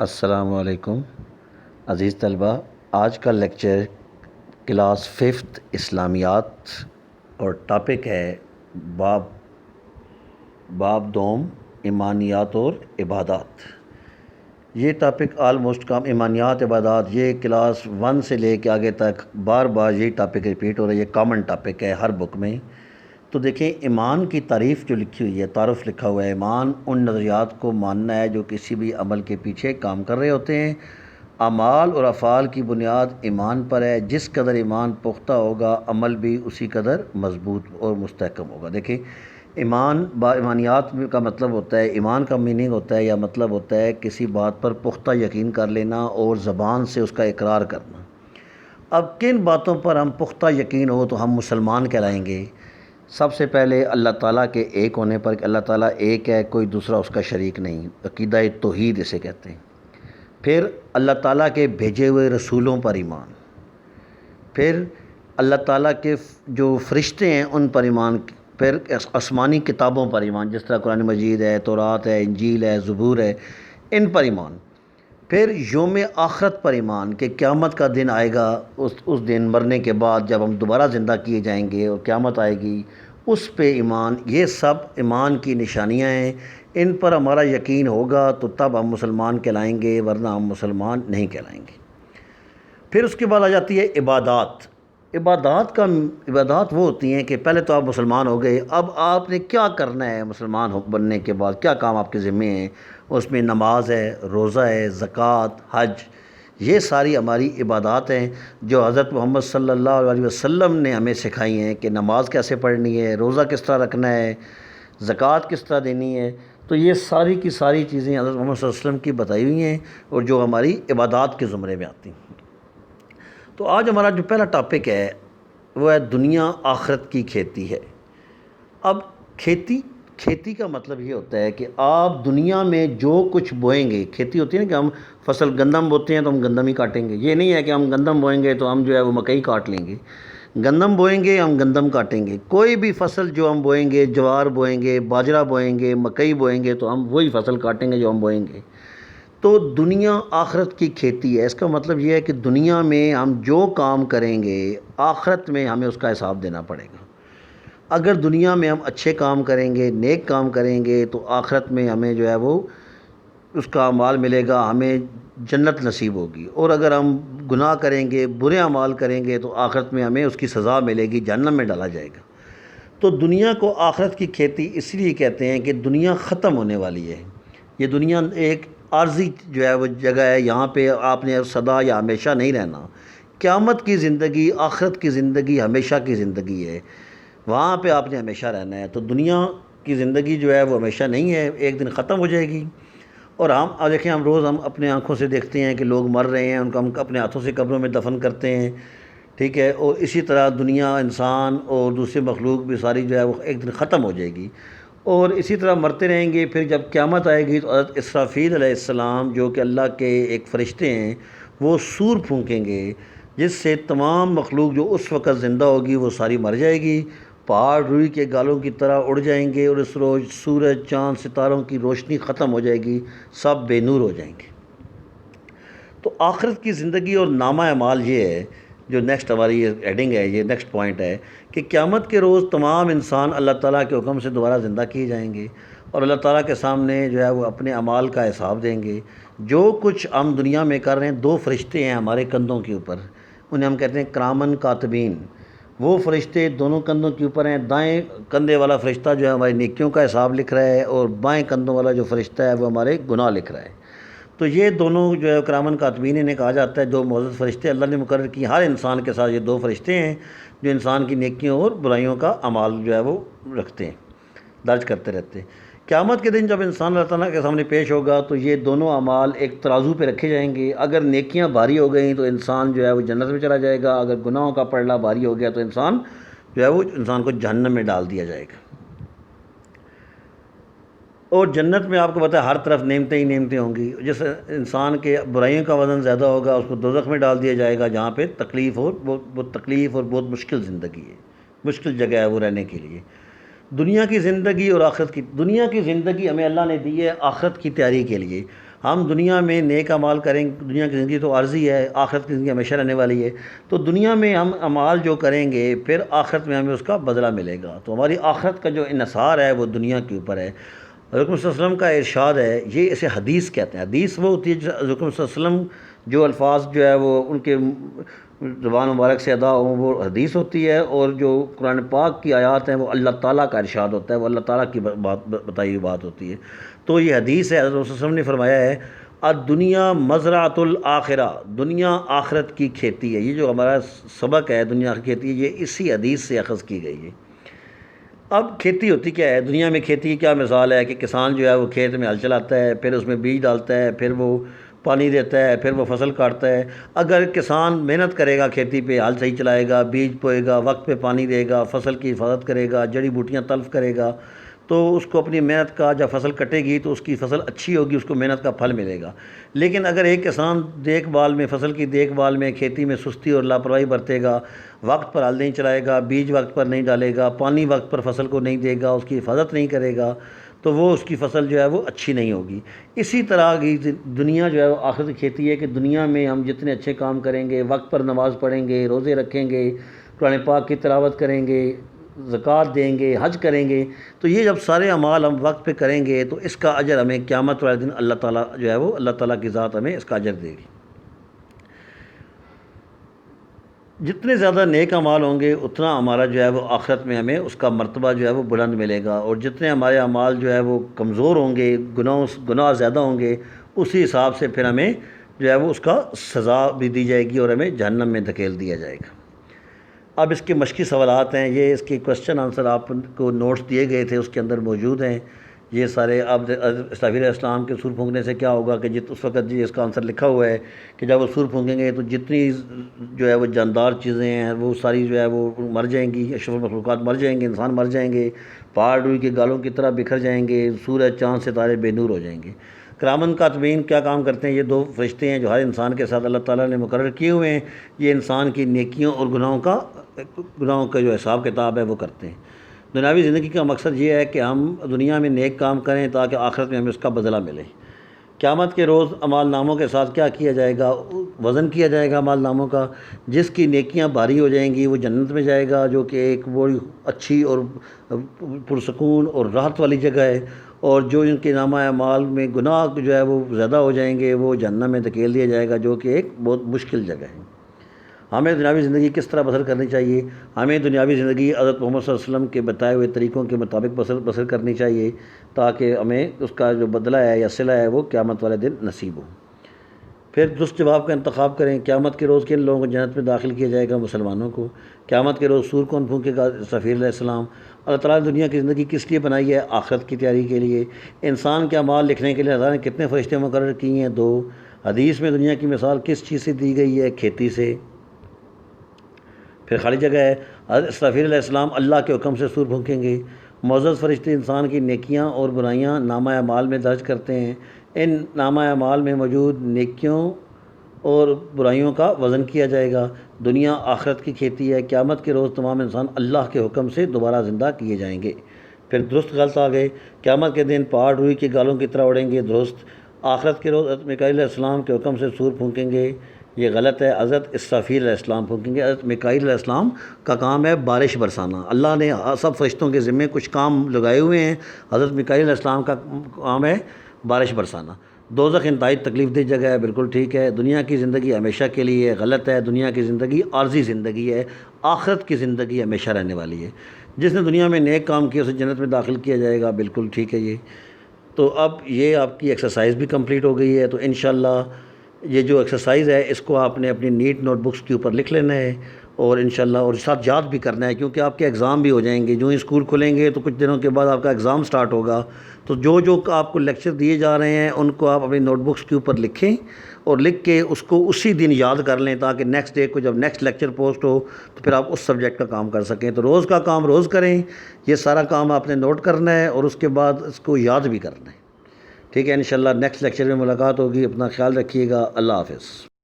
السلام علیکم عزیز طلبہ۔ آج کا لیکچر کلاس 5 اسلامیات اور ٹاپک ہے باب دوم ایمانیات اور عبادات۔ یہ ٹاپک آلموسٹ کام ایمانیات عبادات یہ کلاس 1 سے لے کے آگے تک بار بار یہی ٹاپک ریپیٹ ہو رہا ہے۔ یہ کامن ٹاپک ہے ہر بک میں۔ تو دیکھیں، ایمان کی تعریف جو لکھی ہوئی ہے، تعارف لکھا ہوا ہے، ایمان ان نظریات کو ماننا ہے جو کسی بھی عمل کے پیچھے کام کر رہے ہوتے ہیں۔ اعمال اور افعال کی بنیاد ایمان پر ہے۔ جس قدر ایمان پختہ ہوگا، عمل بھی اسی قدر مضبوط اور مستحکم ہوگا۔ دیکھیں، ایمانیات کا مطلب ہوتا ہے، ایمان کا میننگ ہوتا ہے یا مطلب ہوتا ہے کسی بات پر پختہ یقین کر لینا اور زبان سے اس کا اقرار کرنا۔ اب کن باتوں پر ہم پختہ یقین ہو تو ہم مسلمان کہلائیں گے؟ سب سے پہلے اللہ تعالیٰ کے ایک ہونے پر، کہ اللہ تعالیٰ ایک ہے، کوئی دوسرا اس کا شریک نہیں، عقیدہ توحید اسے کہتے ہیں۔ پھر اللہ تعالیٰ کے بھیجے ہوئے رسولوں پر ایمان، پھر اللہ تعالیٰ کے جو فرشتے ہیں ان پر ایمان، پھر آسمانی کتابوں پر ایمان، جس طرح قرآن مجید ہے، تورات ہے، انجیل ہے، زبور ہے، ان پر ایمان۔ پھر یوم آخرت پر ایمان، کہ قیامت کا دن آئے گا، اس دن مرنے کے بعد جب ہم دوبارہ زندہ کیے جائیں گے اور قیامت آئے گی، اس پہ ایمان۔ یہ سب ایمان کی نشانیاں ہیں۔ ان پر ہمارا یقین ہوگا تو تب ہم مسلمان کہلائیں گے، ورنہ ہم مسلمان نہیں کہلائیں گے۔ پھر اس کے بعد آ جاتی ہے عبادات۔ عبادات وہ ہوتی ہیں کہ پہلے تو آپ مسلمان ہو گئے، اب آپ نے کیا کرنا ہے مسلمان بننے کے بعد، کیا کام آپ کے ذمے ہیں؟ اس میں نماز ہے، روزہ ہے، زکوٰۃ، حج، یہ ساری ہماری عبادات ہیں جو حضرت محمد صلی اللہ علیہ وسلم نے ہمیں سکھائی ہیں، کہ نماز کیسے پڑھنی ہے، روزہ کس طرح رکھنا ہے، زکوٰۃ کس طرح دینی ہے۔ تو یہ ساری کی ساری چیزیں حضرت محمد صلی اللہ علیہ وسلم کی بتائی ہوئی ہیں اور جو ہماری عبادات کے زمرے میں آتی ہیں۔ تو آج ہمارا جو پہلا ٹاپک ہے وہ ہے دنیا آخرت کی کھیتی ہے۔ اب کھیتی کا مطلب یہ ہوتا ہے کہ آپ دنیا میں جو کچھ بوئیں گے، کھیتی ہوتی ہے نا کہ ہم فصل گندم بوتے ہیں تو ہم گندم ہی کاٹیں گے۔ یہ نہیں ہے کہ ہم گندم بوئیں گے تو ہم جو ہے وہ مکئی کاٹ لیں گے۔ گندم بوئیں گے ہم گندم کاٹیں گے۔ کوئی بھی فصل جو ہم بوئیں گے، جوار بوئیں گے، باجرہ بوئیں گے، مکئی بوئیں گے، تو ہم وہی فصل کاٹیں گے جو ہم بوئیں گے۔ تو دنیا آخرت کی کھیتی ہے۔ اس کا مطلب یہ ہے کہ دنیا میں ہم جو کام کریں گے، آخرت میں ہمیں اس کا حساب دینا پڑے گا۔ اگر دنیا میں ہم اچھے کام کریں گے، نیک کام کریں گے، تو آخرت میں ہمیں جو ہے وہ اس کا اعمال ملے گا، ہمیں جنت نصیب ہوگی۔ اور اگر ہم گناہ کریں گے، برے اعمال کریں گے، تو آخرت میں ہمیں اس کی سزا ملے گی، جہنم میں ڈالا جائے گا۔ تو دنیا کو آخرت کی کھیتی اس لیے کہتے ہیں کہ دنیا ختم ہونے والی ہے۔ یہ دنیا ایک عارضی جو ہے وہ جگہ ہے، یہاں پہ آپ نے سدا یا ہمیشہ نہیں رہنا۔ قیامت کی زندگی، آخرت کی زندگی ہمیشہ کی زندگی ہے، وہاں پہ آپ نے ہمیشہ رہنا ہے۔ تو دنیا کی زندگی جو ہے وہ ہمیشہ نہیں ہے، ایک دن ختم ہو جائے گی۔ اور ہم دیکھیں، ہم روز اپنے آنکھوں سے دیکھتے ہیں کہ لوگ مر رہے ہیں، ان کو ہم اپنے ہاتھوں سے قبروں میں دفن کرتے ہیں، ٹھیک ہے۔ اور اسی طرح دنیا، انسان اور دوسرے مخلوق بھی ساری جو ہے وہ ایک دن ختم ہو جائے گی، اور اسی طرح مرتے رہیں گے۔ پھر جب قیامت آئے گی تو حضرت اسرافیل علیہ السلام، جو کہ اللہ کے ایک فرشتے ہیں، وہ سور پھونکیں گے، جس سے تمام مخلوق جو اس وقت زندہ ہوگی وہ ساری مر جائے گی۔ پہاڑ روئی کے گالوں کی طرح اڑ جائیں گے، اور اس روز سورج، چاند، ستاروں کی روشنی ختم ہو جائے گی، سب بے نور ہو جائیں گے۔ تو آخرت کی زندگی اور نامہ اعمال یہ ہے جو نیکسٹ ہماری یہ ہیڈنگ ہے، یہ نیکسٹ پوائنٹ ہے، کہ قیامت کے روز تمام انسان اللہ تعالیٰ کے حکم سے دوبارہ زندہ کیے جائیں گے، اور اللہ تعالیٰ کے سامنے جو ہے وہ اپنے اعمال کا حساب دیں گے۔ جو کچھ ہم دنیا میں کر رہے ہیں، 2 فرشتے ہیں ہمارے کندھوں کے اوپر، انہیں ہم کہتے ہیں کرامن کاتبین۔ وہ فرشتے دونوں کندھوں کے اوپر ہیں۔ دائیں کندھے والا فرشتہ جو ہے ہماری نیکیوں کا حساب لکھ رہا ہے، اور بائیں کندھوں والا جو فرشتہ ہے وہ ہمارے گناہ لکھ رہا ہے۔ تو یہ دونوں جو ہے کرامن کاتبین انہیں کہا جاتا ہے، 2 معزز فرشتے اللہ نے مقرر کی۔ ہر انسان کے ساتھ یہ 2 فرشتے ہیں جو انسان کی نیکیوں اور برائیوں کا اعمال جو ہے وہ رکھتے ہیں، درج کرتے رہتے ہیں۔ قیامت کے دن جب انسان اللہ تعالیٰ کے سامنے پیش ہوگا تو یہ دونوں اعمال ایک ترازو پہ رکھے جائیں گے۔ اگر نیکیاں بھاری ہو گئیں تو انسان جو ہے وہ جنت میں چلا جائے گا، اگر گناہوں کا پلڑا بھاری ہو گیا تو انسان جو ہے وہ انسان کو جہنم میں ڈال دیا جائے گا۔ اور جنت میں آپ کو پتہ ہے ہر طرف نعمتیں ہی نعمتیں ہوں گی۔ جس انسان کے برائیوں کا وزن زیادہ ہوگا اس کو دوزخ میں ڈال دیا جائے گا، جہاں پہ تکلیف اور بہت مشکل زندگی ہے، مشکل جگہ ہے وہ رہنے کے لیے۔ دنیا کی زندگی اور آخرت کی، دنیا کی زندگی ہمیں اللہ نے دی ہے آخرت کی تیاری کے لیے۔ ہم دنیا میں نیک اعمال کریں، دنیا کی زندگی تو عارضی ہے، آخرت کی زندگی ہمیشہ رہنے والی ہے، تو دنیا میں ہم اعمال جو کریں گے پھر آخرت میں ہمیں اس کا بدلہ ملے گا، تو ہماری آخرت کا جو انحصار ہے وہ دنیا کے اوپر ہے۔ حضرت محمد صلی اللہ علیہ وسلم کا ارشاد ہے، یہ اسے حدیث کہتے ہیں۔ حدیث وہ ہوتی ہے جو حضرت محمد صلی اللہ علیہ وسلم جو الفاظ جو ہے وہ ان کے زبان مبارک سے ادا ہوں وہ حدیث ہوتی ہے، اور جو قرآن پاک کی آیات ہیں وہ اللہ تعالیٰ کا ارشاد ہوتا ہے، وہ اللہ تعالیٰ کی بتائی ہوئی بات ہوتی ہے۔ تو یہ حدیث ہے، حضرت صلی اللہ علیہ وسلم نے فرمایا ہے الدنیا مزرعۃ الآخرہ، دنیا آخرت کی کھیتی ہے۔ یہ جو ہمارا سبق ہے دنیا کی کھیتی ہے، یہ اسی حدیث سے اخذ کی گئی ہے۔ اب کھیتی ہوتی کیا ہے؟ دنیا میں کھیتی کی کیا مثال ہے کہ کسان جو ہے وہ کھیت میں ہل چلاتا ہے، پھر اس میں بیج ڈالتا ہے، پھر وہ پانی دیتا ہے، پھر وہ فصل کاٹتا ہے۔ اگر کسان محنت کرے گا، کھیتی پہ ہل صحیح چلائے گا، بیج بوئے گا، وقت پہ پانی دے گا، فصل کی حفاظت کرے گا، جڑی بوٹیاں تلف کرے گا، تو اس کو اپنی محنت کا جب فصل کٹے گی تو اس کی فصل اچھی ہوگی، اس کو محنت کا پھل ملے گا۔ لیکن اگر ایک کسان دیکھ بھال میں، فصل کی دیکھ بھال میں، کھیتی میں سستی اور لاپرواہی برتے گا، وقت پر ہل نہیں چلائے گا، بیج وقت پر نہیں ڈالے گا، پانی وقت پر فصل کو نہیں دے گا، اس کی حفاظت نہیں کرے گا، تو وہ اس کی فصل جو ہے وہ اچھی نہیں ہوگی۔ اسی طرح کی دنیا جو ہے وہ آخرت کی کھیتی ہے کہ دنیا میں ہم جتنے اچھے کام کریں گے، وقت پر نماز پڑھیں گے، روزے رکھیں گے، قرآن پاک کی تلاوت کریں گے، زکوٰۃ دیں گے، حج کریں گے، تو یہ جب سارے اعمال ہم وقت پہ کریں گے تو اس کا اجر ہمیں قیامت والے دن اللہ تعالیٰ جو ہے وہ اللہ تعالیٰ کی ذات ہمیں اس کا اجر دے گی۔ جتنے زیادہ نیک اعمال ہوں گے اتنا ہمارا جو ہے وہ آخرت میں ہمیں اس کا مرتبہ جو ہے وہ بلند ملے گا، اور جتنے ہمارے اعمال جو ہے وہ کمزور ہوں گے، گناہ زیادہ ہوں گے، اسی حساب سے پھر ہمیں جو ہے وہ اس کا سزا بھی دی جائے گی اور ہمیں جہنم میں دھکیل دیا جائے گا۔ اب اس کے مشقی سوالات ہیں، یہ اس کے کوشچن آنسر آپ کو نوٹس دیے گئے تھے، اس کے اندر موجود ہیں یہ سارے۔ اب اسرافیل علیہ السلام کے سور پھونکنے سے کیا ہوگا کہ اس وقت اس کا آنسر لکھا ہوا ہے کہ جب وہ سور پھونکیں گے تو جتنی جو ہے وہ جاندار چیزیں ہیں وہ ساری جو ہے وہ مر جائیں گی، اشرف المخلوقات مر جائیں گے، انسان مر جائیں گے، پہاڑ روئی کے گالوں کی طرح بکھر جائیں گے، سورج چاند ستارے بے نور ہو جائیں گے۔ کرامن کاتبین کیا کام کرتے ہیں؟ یہ دو فرشتے ہیں جو ہر انسان کے ساتھ اللہ تعالیٰ نے مقرر کیے ہوئے ہیں، یہ انسان کی نیکیوں اور گناہوں کا جو حساب کتاب ہے وہ کرتے ہیں۔ دنیاوی زندگی کا مقصد یہ ہے کہ ہم دنیا میں نیک کام کریں تاکہ آخرت میں ہمیں اس کا بدلہ ملے۔ قیامت کے روز اعمال ناموں کے ساتھ کیا کیا جائے گا؟ وزن کیا جائے گا اعمال ناموں کا۔ جس کی نیکیاں بھاری ہو جائیں گی وہ جنت میں جائے گا، جو کہ ایک بڑی اچھی اور پرسکون اور راحت والی جگہ ہے، اور جو ان کے نامہ اعمال میں گناہ جو ہے وہ زیادہ ہو جائیں گے وہ جہنم میں دھکیل دیا جائے گا، جو کہ ایک بہت مشکل جگہ ہے۔ ہمیں دنیاوی زندگی کس طرح بسر کرنی چاہیے؟ ہمیں دنیاوی زندگی حضرت محمد صلی اللہ علیہ وسلم کے بتائے ہوئے طریقوں کے مطابق بسر کرنی چاہیے، تاکہ ہمیں اس کا جو بدلہ ہے یا صلہ ہے وہ قیامت والے دن نصیب ہو۔ پھر درست جواب کا انتخاب کریں۔ قیامت کے روز کن لوگوں کو جنت میں داخل کیا جائے گا؟ مسلمانوں کو۔ قیامت کے روز سور کون پھونکے گا؟ اسرافیل علیہ السلام۔ اللہ تعالیٰ نے دنیا کی زندگی کس لیے بنائی ہے؟ آخرت کی تیاری کے لیے۔ انسان کے اعمال لکھنے کے لیے اللہ نے کتنے فرشتے مقرر کیے ہیں؟ 2۔ حدیث میں دنیا کی مثال کس چیز سے دی گئی ہے؟ کھیتی سے۔ پھر خالی جگہ ہے۔ حضرت اسرافیل علیہ السلام اللہ کے حکم سے سور پھونکیں گے۔ معزز فرشتے انسان کی نیکیاں اور برائیاں نامہ اعمال میں درج کرتے ہیں۔ ان نامہ اعمال میں موجود نیکیوں اور برائیوں کا وزن کیا جائے گا۔ دنیا آخرت کی کھیتی ہے۔ قیامت کے روز تمام انسان اللہ کے حکم سے دوبارہ زندہ کیے جائیں گے۔ پھر درست غلط آ گئے۔ قیامت کے دن پہاڑ روئی کے گالوں کی طرح اڑیں گے، درست۔ آخرت کے روز حضرت میکائیل علیہ السلام کے حکم سے سور پھونکیں گے، یہ غلط ہے۔ حضرت اسرافیل علیہ السلام پھونکیں گے۔ حضرت میکائیل علیہ السلام کا کام ہے بارش برسانا۔ اللہ نے سب فرشتوں کے ذمے کچھ کام لگائے ہوئے ہیں، حضرت میکائیل علیہ السلام کا کام ہے بارش برسانا۔ دوزخ انتہائی تکلیف دہ جگہ ہے، بالکل ٹھیک ہے۔ دنیا کی زندگی ہمیشہ کے لیے ہے، غلط ہے۔ دنیا کی زندگی عارضی زندگی ہے، آخرت کی زندگی ہمیشہ رہنے والی ہے۔ جس نے دنیا میں نیک کام کیا اسے جنت میں داخل کیا جائے گا، بالکل ٹھیک ہے یہ۔ تو اب یہ آپ کی ایکسرسائز بھی کمپلیٹ ہو گئی ہے، تو انشاءاللہ یہ جو ایکسرسائز ہے اس کو آپ نے اپنی نیٹ نوٹ بکس کے اوپر لکھ لینا ہے، اور انشاءاللہ اور ساتھ یاد بھی کرنا ہے، کیونکہ آپ کے ایگزام بھی ہو جائیں گے۔ جو ہی اسکول کھلیں گے تو کچھ دنوں کے بعد آپ کا ایگزام سٹارٹ ہوگا، تو جو آپ کو لیکچر دیے جا رہے ہیں ان کو آپ اپنی نوٹ بکس کے اوپر لکھیں، اور لکھ کے اس کو اسی دن یاد کر لیں، تاکہ نیکسٹ ڈے کو جب نیکسٹ لیکچر پوسٹ ہو تو پھر آپ اس سبجیکٹ کا کام کر سکیں۔ تو روز کا کام روز کریں، یہ سارا کام آپ نے نوٹ کرنا ہے اور اس کے بعد اس کو یاد بھی کرنا ہے، ٹھیک ہے۔ انشاءاللہ نیکسٹ لیکچر میں ملاقات ہوگی۔ اپنا خیال رکھیے گا۔ اللہ حافظ۔